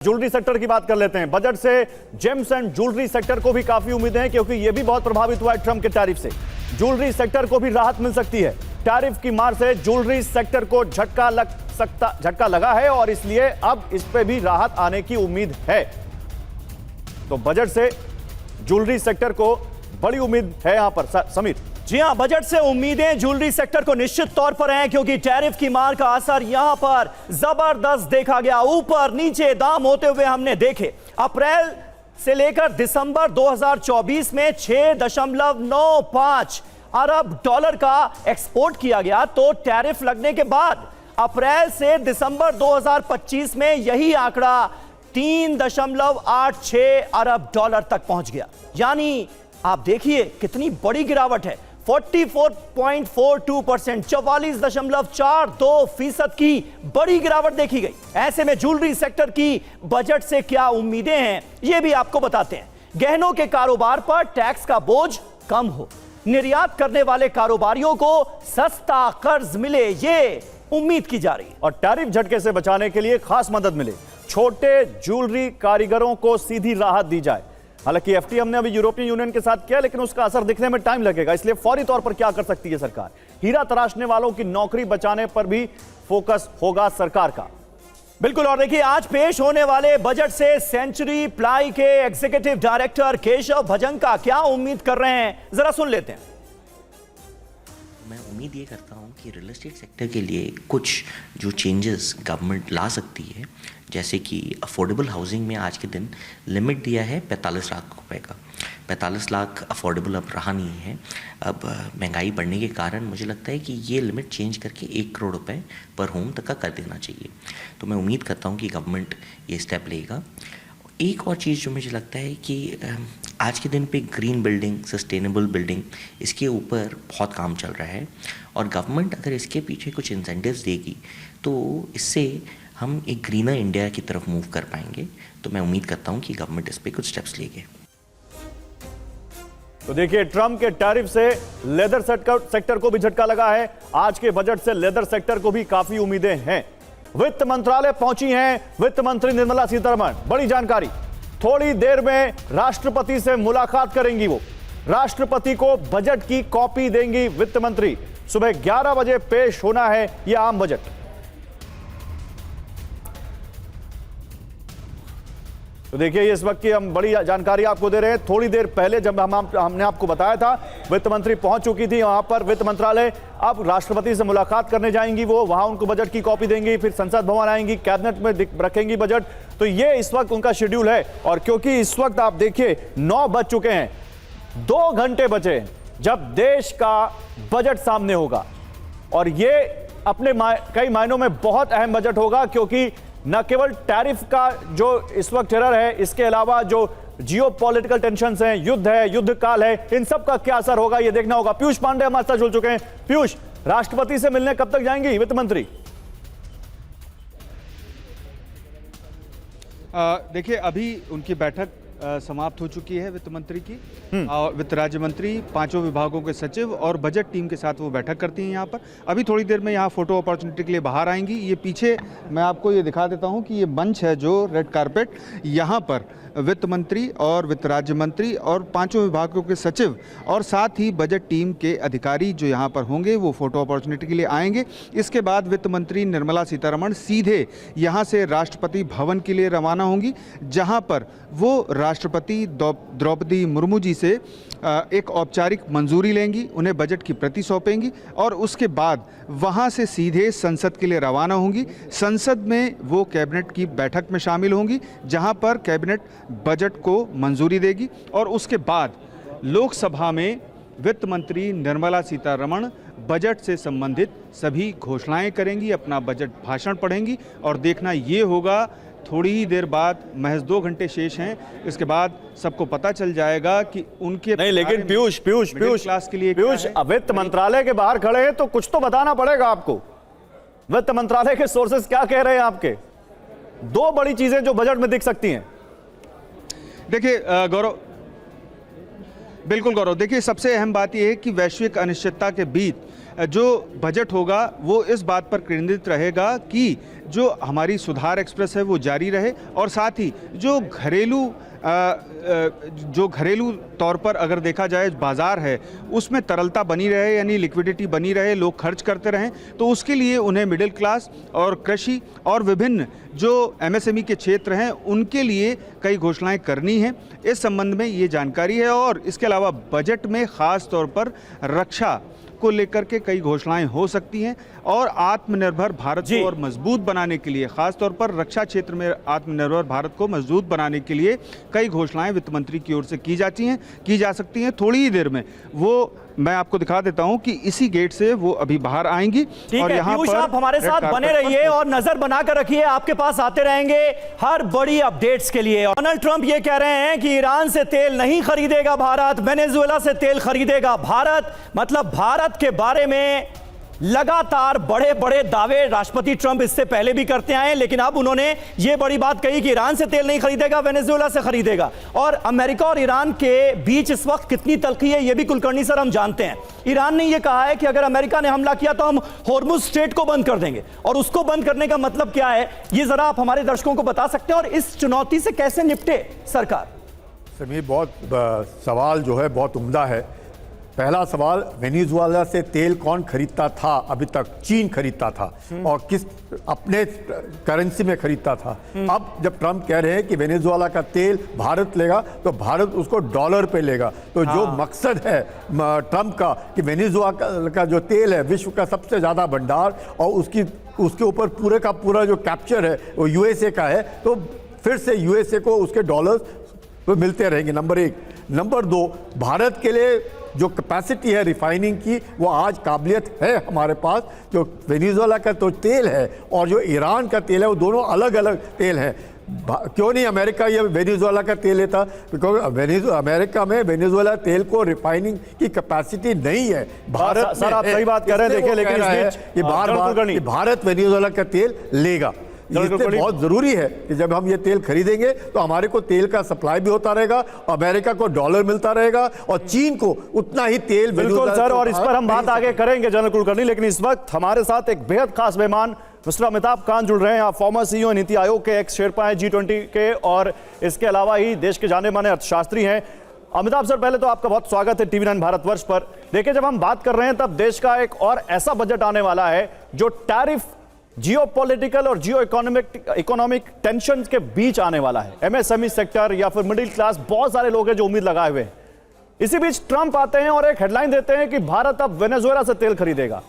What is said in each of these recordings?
Jewellery sector की बात कर लेते हैं। बजट से जेम्स एंड ज्वेलरी सेक्टर को भी काफी उम्मीदें हैं, क्योंकि यह भी बहुत प्रभावित हुआ है ट्रंप के टैरिफ से। ज्वेलरी सेक्टर को भी राहत मिल सकती है। टैरिफ की मार से ज्वेलरी सेक्टर को झटका लगा है और इसलिए अब इस पे भी राहत आने की उम्मीद है। तो बजट से ज्वेलरी सेक्टर को बड़ी उम्मीद है यहां पर। समीर जी हां, बजट से उम्मीदें ज्वेलरी सेक्टर को निश्चित तौर पर हैं, क्योंकि टैरिफ की मार का असर यहां पर जबरदस्त देखा गया। ऊपर नीचे दाम होते हुए हमने देखे। अप्रैल से लेकर दिसंबर 2024 में 6.95 अरब डॉलर का एक्सपोर्ट किया गया। तो टैरिफ लगने के बाद अप्रैल से दिसंबर 2025 में यही आंकड़ा 3.86 अरब डॉलर तक पहुंच गया। यानी आप देखिए कितनी बड़ी गिरावट है। 44.42%, 44.42% की बड़ी गिरावट देखी गई। ऐसे में ज्वेलरी सेक्टर की बजट से क्या उम्मीदें हैं, यह भी आपको बताते हैं। गहनों के कारोबार पर टैक्स का बोझ कम हो, निर्यात करने वाले कारोबारियों को सस्ता कर्ज मिले, ये उम्मीद की जा रही है। और टैरिफ झटके से बचाने के लिए खास मदद मिले। छोटे ज्वेलरी कारीगरों को सीधी राहत दी जाए। हालांकि एफटीए हमने अभी यूरोपियन यूनियन के साथ किया, लेकिन उसका असर दिखने में टाइम लगेगा। इसलिए फौरी तौर पर क्या कर सकती है सरकार? हीरा तराशने वालों की नौकरी बचाने पर भी फोकस होगा सरकार का। बिल्कुल। और देखिए, आज पेश होने वाले बजट से सेंचुरी प्लाई के एग्जीक्यूटिव डायरेक्टर केशव भजंका क्या उम्मीद कर रहे हैं, जरा सुन लेते हैं। मैं उम्मीद ये करता हूँ कि रियल एस्टेट सेक्टर के लिए कुछ जो चेंजेस गवर्नमेंट ला सकती है, जैसे कि अफोर्डेबल हाउसिंग में आज के दिन लिमिट दिया है 45 लाख रुपए का। 45 लाख अफोर्डेबल अब रहा नहीं है। अब महंगाई बढ़ने के कारण मुझे लगता है कि ये लिमिट चेंज करके 1 करोड़ रुपए पर होम तक का कर देना चाहिए। तो मैं उम्मीद करता हूँ कि गवर्नमेंट ये स्टेप लेगा। एक और चीज़ जो मुझे लगता है कि आज के दिन पे ग्रीन बिल्डिंग, सस्टेनेबल बिल्डिंग, इसके ऊपर बहुत काम चल रहा है और गवर्नमेंट अगर इसके पीछे कुछ इंसेंटिव्स देगी तो इससे हम एक ग्रीनर इंडिया की तरफ मूव कर पाएंगे। तो मैं उम्मीद करता हूं कि गवर्नमेंट इस पे कुछ स्टेप्स लेगी। तो देखिए, ट्रंप के टैरिफ से लेदर सेक्टर को भी झटका लगा है। आज के बजट से लेदर सेक्टर को भी काफी उम्मीदें हैं। वित्त मंत्रालय पहुंची हैं वित्त मंत्री निर्मला सीतारमण। बड़ी जानकारी, थोड़ी देर में राष्ट्रपति से मुलाकात करेंगी वो। राष्ट्रपति को बजट की कॉपी देंगी वित्त मंत्री। सुबह 11 बजे पेश होना है यह आम बजट। तो देखिए, इस वक्त की हम बड़ी जानकारी आपको दे रहे हैं। थोड़ी देर पहले जब हमने आपको बताया था, वित्त मंत्री पहुंच चुकी थी वहां पर वित्त मंत्रालय। अब राष्ट्रपति से मुलाकात करने जाएंगी वो, वहां उनको बजट की कॉपी देंगी, फिर संसद भवन आएंगी, कैबिनेट में रखेंगी बजट। तो ये इस वक्त उनका शेड्यूल है। और क्योंकि इस वक्त आप देखिए 9 बज चुके हैं, 2 घंटे बचे हैं जब देश का बजट सामने होगा। और ये अपने कई मायनों में बहुत अहम बजट होगा, क्योंकि न केवल टैरिफ का जो इस वक्त टेरर है, इसके अलावा जो जियोपॉलिटिकल टेंशन्स हैं, युद्ध है, युद्ध काल है, इन सब का क्या असर होगा ये देखना होगा। पीयूष पांडे हमारे साथ जुड़ चुके हैं। पीयूष, राष्ट्रपति से मिलने कब तक जाएंगी वित्त मंत्री? देखिए, अभी उनकी बैठक समाप्त हो चुकी है वित्त मंत्री की। वित्त राज्य मंत्री, 5 विभागों के सचिव और बजट टीम के साथ वो बैठक करती हैं यहाँ पर। अभी थोड़ी देर में यहाँ फोटो अपॉर्चुनिटी के लिए बाहर आएंगी। ये पीछे मैं आपको ये दिखा देता हूँ कि ये मंच है जो रेड कारपेट, यहाँ पर वित्त मंत्री और वित्त राज्य मंत्री और 5 विभागों के सचिव और साथ ही बजट टीम के अधिकारी जो यहाँ पर होंगे वो फोटो अपॉर्चुनिटी के लिए आएंगे। इसके बाद वित्त मंत्री निर्मला सीतारमण सीधे यहाँ से राष्ट्रपति भवन के लिए रवाना होंगी, जहाँ पर वो राष्ट्रपति द्रौपदी मुर्मू जी से एक औपचारिक मंजूरी लेंगी, उन्हें बजट की प्रति सौंपेंगी और उसके बाद वहाँ से सीधे संसद के लिए रवाना होंगी। संसद में वो कैबिनेट की बैठक में शामिल होंगी, जहाँ पर कैबिनेट बजट को मंजूरी देगी और उसके बाद लोकसभा में वित्त मंत्री निर्मला सीतारमण बजट से संबंधित सभी घोषणाएं करेंगी, अपना बजट भाषण पढ़ेंगी और देखना ये होगा थोड़ी ही देर बाद, महज 2 घंटे शेष हैं, इसके बाद सबको पता चल जाएगा कि उनके नहीं। लेकिन पीयूष क्लास के लिए वित्त मंत्रालय के बाहर खड़े हैं तो कुछ तो बताना पड़ेगा आपको। वित्त मंत्रालय के सोर्सेस क्या कह रहे हैं आपके? 2 बड़ी चीजें जो बजट में दिख सकती हैं। देखिए गौरव, बिल्कुल गौरव, देखिए सबसे अहम बात यह है कि वैश्विक अनिश्चितता के बीच जो बजट होगा वो इस बात पर केंद्रित रहेगा कि जो हमारी सुधार एक्सप्रेस है वो जारी रहे, और साथ ही जो घरेलू तौर पर अगर देखा जाए बाज़ार है उसमें तरलता बनी रहे, यानी लिक्विडिटी बनी रहे, लोग खर्च करते रहें, तो उसके लिए उन्हें मिडिल क्लास और कृषि और विभिन्न जो एमएसएमई के क्षेत्र हैं उनके लिए कई घोषणाएं करनी हैं। इस संबंध में ये जानकारी है, और इसके अलावा बजट में ख़ास तौर पर रक्षा को लेकर के कई घोषणाएं हो सकती हैं, और आत्मनिर्भर भारत को और मजबूत बनाने के लिए, खास तौर पर रक्षा क्षेत्र में आत्मनिर्भर भारत को मजबूत बनाने के लिए कई घोषणाएं वित्त मंत्री की ओर से की जा सकती हैं। थोड़ी ही देर में वो मैं आपको दिखा देता हूं कि इसी गेट से वो अभी बाहर आएंगी। और यहाँ पर आप हमारे साथ बने रहिए और नजर बनाकर रखिए, आपके पास आते रहेंगे हर बड़ी अपडेट्स के लिए। डोनाल्ड ट्रंप ये कह रहे हैं कि ईरान से तेल नहीं खरीदेगा भारत, वेनेजुएला से तेल खरीदेगा भारत। मतलब भारत के बारे में लगातार बड़े बड़े दावे राष्ट्रपति ट्रंप इससे पहले भी करते आए, लेकिन अब उन्होंने ये बड़ी बात कही कि ईरान से तेल नहीं खरीदेगा, वेनेजुएला से खरीदेगा। और अमेरिका और ईरान के बीच इस वक्त कितनी तल्खी है ये भी कुलकर्णी सर हम जानते हैं। ईरान ने ये कहा है कि अगर अमेरिका ने हमला किया तो हम होर्मुज स्ट्रेट को बंद कर देंगे, और उसको बंद करने का मतलब क्या है ये जरा आप हमारे दर्शकों को बता सकते हैं, और इस चुनौती से कैसे निपटे सरकार? समीर, बहुत सवाल जो है बहुत उम्दा है। पहला सवाल, वेनेजुएला से तेल कौन खरीदता था? अभी तक चीन खरीदता था, और किस अपने करेंसी में खरीदता था। अब जब ट्रंप कह रहे हैं कि वेनेजुएला का तेल भारत लेगा तो भारत उसको डॉलर पे लेगा, तो जो मकसद है ट्रंप का कि वेनेजुएला का जो तेल है विश्व का सबसे ज़्यादा भंडार, और उसके ऊपर पूरे का पूरा जो कैप्चर है वो यूएसए का है, तो फिर से यूएसए को उसके डॉलर्स तो मिलते रहेंगे। नंबर एक। नंबर दो, भारत के लिए जो कैपेसिटी है रिफाइनिंग की वो आज काबिलियत है हमारे पास। जो वेनेजुएला का तो तेल है और जो ईरान का तेल है वो दोनों अलग अलग तेल हैं। क्यों नहीं अमेरिका ये वेनेजुएला का तेल लेता? बिकॉज अमेरिका में वेनेजुएला तेल को रिफाइनिंग की कैपेसिटी नहीं है। भारत सर आप सही बात कर रहे हैं, देखिए लेकिन कि बार-बार भारत वेनेजुएला का तेल लेगा। इसलिए बहुत जरूरी है कि जब हम ये तेल खरीदेंगे तो हमारे को तेल का सप्लाई भी होता रहेगा, अमेरिका को डॉलर मिलता रहेगा, और चीन को उतना ही तेल। बिल्कुल सर, और इस पर हम बात आगे करेंगे जनरल कुलकर्णी, लेकिन इस वक्त हमारे साथ एक बेहद खास मेहमान मिस्टर अमिताभ कांत जुड़ रहे हैं। आप फॉर्मर सीईओ नीति आयोग के एक्स शेरपा हैं G20 के, और इसके अलावा ही देश के जाने माने अर्थशास्त्री हैं। अमिताभ सर, पहले तो आपका बहुत स्वागत है TV9 भारतवर्ष पर। देखिए, जब हम बात कर रहे हैं तब देश का एक और ऐसा बजट आने वाला है जो टैरिफ, जियोपॉलिटिकल और जियो इकोनॉमिक टेंशन के बीच आने वाला है। एमएसएमई सेक्टर या फिर मिडिल क्लास, बहुत सारे लोग हैं जो उम्मीद लगाए हुए हैं। इसी बीच ट्रंप आते हैं और एक हेडलाइन देते हैं कि भारत अब वेनेजुएला से तेल खरीदेगा।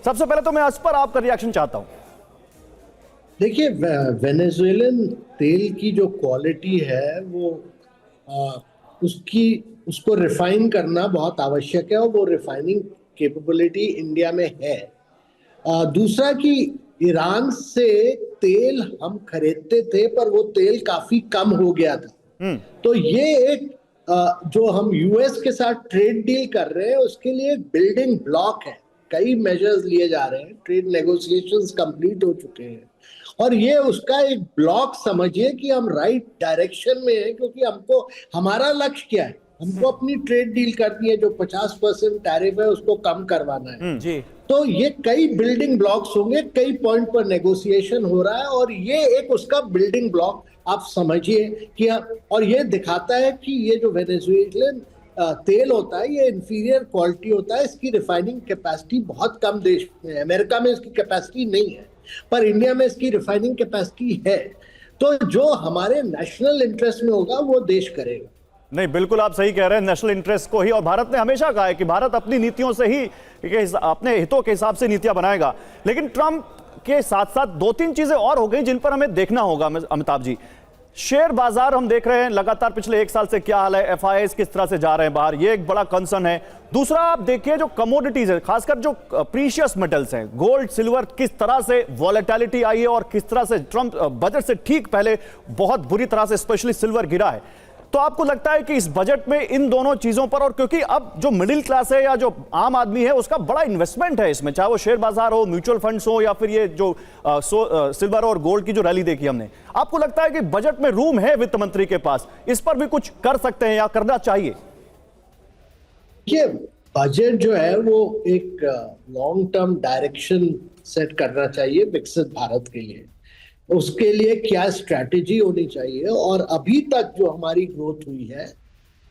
सबसे पहले तो मैं इस पर आपका रिएक्शन चाहता हूं। देखिए, वेनेजुएलन तेल की जो क्वालिटी है वो उसको रिफाइन करना बहुत आवश्यक है, और वो रिफाइनिंग कैपेबिलिटी इंडिया में है। दूसरा कि ईरान से तेल हम खरीदते थे पर वो तेल काफी कम हो गया था, तो ये एक जो हम यूएस के साथ ट्रेड डील कर रहे हैं उसके लिए बिल्डिंग ब्लॉक है। कई मेजर्स लिए जा रहे हैं, ट्रेड नेगोशिएशंस कंप्लीट हो चुके हैं, और ये उसका एक ब्लॉक समझिए कि हम राइट डायरेक्शन में है, क्योंकि हमको हमारा लक्ष्य क्या है, हमको अपनी ट्रेड डील करनी है, जो 50% टैरिफ है उसको कम करवाना है जी। तो ये कई बिल्डिंग ब्लॉक्स होंगे, कई पॉइंट पर नेगोशिएशन हो रहा है, और ये एक उसका बिल्डिंग ब्लॉक आप समझिए कि, और ये दिखाता है कि ये जो वेनेजुएलन तेल होता है ये इंफीरियर क्वालिटी होता है, इसकी रिफाइनिंग कैपेसिटी बहुत कम देश में है। अमेरिका में इसकी कैपेसिटी नहीं है, पर इंडिया में इसकी रिफाइनिंग कैपेसिटी है। तो जो हमारे नेशनल इंटरेस्ट में होगा वो देश करेगा। नहीं, बिल्कुल आप सही कह रहे हैं, नेशनल इंटरेस्ट को ही, और भारत ने हमेशा कहा है कि भारत अपनी नीतियों से ही, अपने हितों के हिसाब से नीतियां बनाएगा। लेकिन ट्रंप के साथ साथ दो तीन चीजें और हो गई जिन पर हमें देखना होगा अमिताभ जी। शेयर बाजार हम देख रहे हैं लगातार पिछले एक साल से क्या हाल है, FIIs किस तरह से जा रहे हैं बाहर, ये एक बड़ा कंसर्न है। दूसरा, आप देखिए जो कमोडिटीज है, खासकर जो प्रीशियस मेटल्स हैं, गोल्ड, सिल्वर, किस तरह से वॉलेटिलिटी आई है और किस तरह से ट्रंप बजट से ठीक पहले बहुत बुरी तरह से स्पेशली सिल्वर गिरा है। तो आपको लगता है कि इस बजट में इन दोनों चीजों पर, और क्योंकि अब जो मिडिल क्लास है या जो आम आदमी है उसका बड़ा इन्वेस्टमेंट है इसमें, चाहे वो शेयर बाजार हो, म्यूचुअल फंड्स हो, या फिर ये जो सिल्वर और गोल्ड की जो रैली देखी हमने, आपको लगता है कि बजट में रूम है वित्त मंत्री के पास, इस पर भी कुछ कर सकते हैं या करना चाहिए? ये बजट जो है वो एक लॉन्ग टर्म डायरेक्शन सेट करना चाहिए विकसित भारत के लिए। उसके लिए क्या स्ट्रैटेजी होनी चाहिए, और अभी तक जो हमारी ग्रोथ हुई है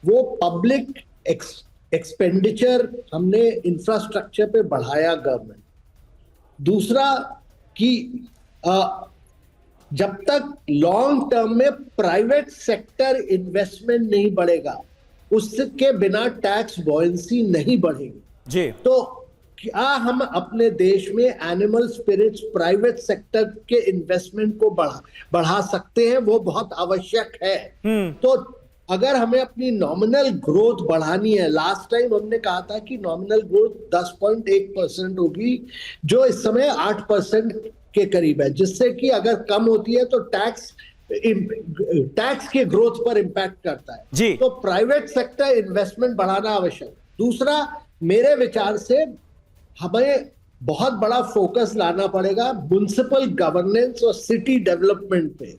वो पब्लिक एक्सपेंडिचर हमने इंफ्रास्ट्रक्चर पे बढ़ाया गवर्नमेंट। दूसरा कि जब तक लॉन्ग टर्म में प्राइवेट सेक्टर इन्वेस्टमेंट नहीं बढ़ेगा उसके बिना टैक्स बॉयंसी नहीं बढ़ेगी जी। तो क्या हम अपने देश में एनिमल स्पिरिट्स प्राइवेट सेक्टर के इन्वेस्टमेंट को बढ़ा सकते हैं, वो बहुत आवश्यक है। तो अगर हमें अपनी नॉमिनल ग्रोथ बढ़ानी है, लास्ट टाइम हमने कहा था कि नॉमिनल ग्रोथ 10.1% होगी, जो इस समय 8% के करीब है, जिससे कि अगर कम होती है तो टैक्स के ग्रोथ पर इंपैक्ट करता है जी। तो प्राइवेट सेक्टर इन्वेस्टमेंट बढ़ाना आवश्यक। दूसरा, मेरे विचार से हमें बहुत बड़ा फोकस लाना पड़ेगा म्युनिसिपल गवर्नेंस और सिटी डेवलपमेंट पे।